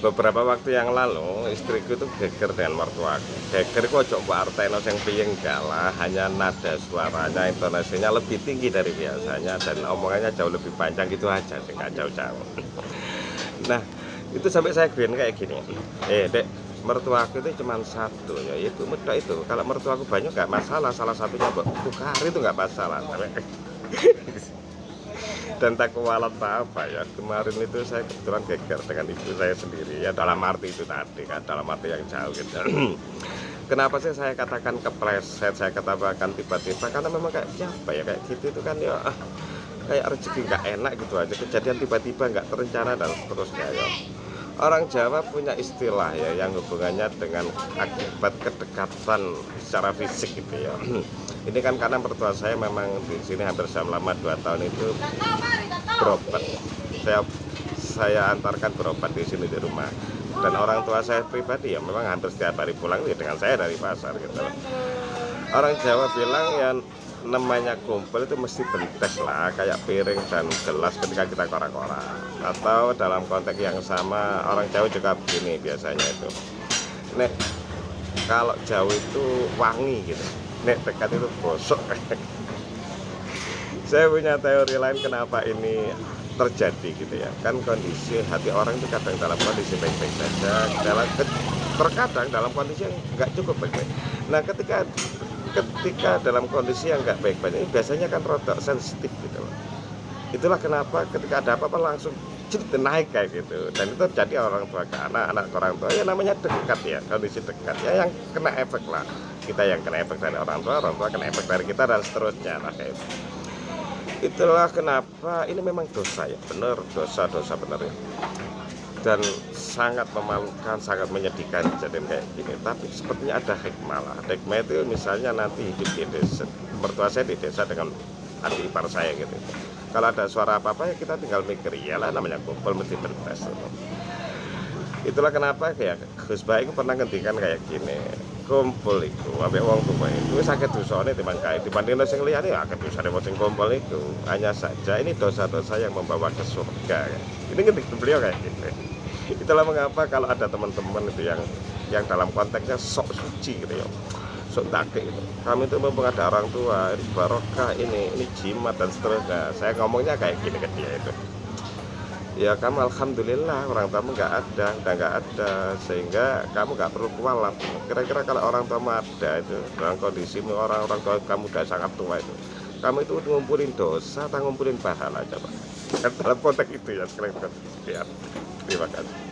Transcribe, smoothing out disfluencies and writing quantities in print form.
Beberapa waktu yang lalu istriku tuh geger dengan mertuaku. Geger kok ojo mbok arteno sing piye enggak lah, hanya nada suaranya, intonasinya lebih tinggi dari biasanya dan omongannya jauh lebih panjang gitu aja sih, nggak jauh-jauh. Nah, itu sampai saya guyon kayak gini, Dek, mertuaku itu cuma satu, yaitu medok itu. Kalau mertuaku banyak nggak masalah, salah satunya mbok tukar itu nggak masalah." Dan tak kualat apa ya, kemarin itu saya kebetulan geger dengan ibu saya sendiri ya, dalam arti itu tadi kan, dalam arti yang jauh gitu. Kenapa sih saya katakan kepleset, saya katakan tiba-tiba, karena memang kayak siapa ya, kayak gitu itu kan ya, kayak rezeki nggak enak gitu aja, kejadian tiba-tiba nggak terencana dan seterusnya ya. Orang Jawa punya istilah ya yang hubungannya dengan akibat kedekatan secara fisik gitu ya. Ini kan karena mertua saya memang di sini hampir selama 2 tahun itu berobat. Saya antarkan berobat di sini di rumah. Dan orang tua saya pribadi ya memang hampir setiap hari pulang ya dengan saya dari pasar gitu. Orang Jawa bilang ya namanya kumpul itu mesti bentes lah, kayak piring dan gelas ketika kita korak-korak. Atau dalam konteks yang sama orang Jawa juga begini biasanya itu, nek kalau jauh itu wangi gitu, nek dekat itu bosok. Saya punya teori lain kenapa ini terjadi gitu ya, kan kondisi hati orang itu kadang dalam kondisi baik-baik saja, terkadang dalam kondisi yang nggak cukup baik-baik. Nah, ketika dalam kondisi yang nggak baik-baik ini biasanya kan rodok sensitif gitu loh. Itulah kenapa ketika ada apa-apa langsung jadi naik kayak gitu. Dan itu terjadi orang tua ke anak orang tua ya, namanya dekat ya, kondisi dekat ya, yang kena efek lah. Kita yang kena efek dari orang tua kena efek dari kita dan seterusnya lah kayak itu. Itulah kenapa ini memang dosa ya, bener dosa bener ya. Dan sangat memalukan, sangat menyedihkan kejadian kayak gini. Tapi sepertinya ada hikmah lah. Hikmah itu misalnya nanti hidup di desa, mertua saya di desa dengan adik ipar saya gitu. Kalau ada suara apa-apa ya kita tinggal mikir, iyalah namanya kumpul mesti bentes. Itulah kenapa kayak Gus Baik pernah ngendikan kayak gini, kumpul itu ambek wong tua itu sakit dosane dibanding sing liyane ya akeh dosane wong sing kumpul itu. Hanya saja ini dosa-dosa yang membawa ke surga ya. Ini ngendikan beliau kayak gitu. Itulah mengapa kalau ada teman-teman itu yang dalam konteksnya sok suci gitu ya, sok take itu, kami itu mumpung ada orang tua, ini barokah, ini jimat dan seterusnya. Saya ngomongnya kayak gini ke dia itu, ya kamu alhamdulillah orang tuamu udah nggak ada, sehingga kamu nggak perlu kualat. Kira-kira kalau orang tuamu ada itu dalam kondisi orang tua kamu udah sangat tua itu, kamu itu ngumpulin dosa atau ngumpulin pahala, coba dalam konteks itu ya sekarang ya. Terima kasih.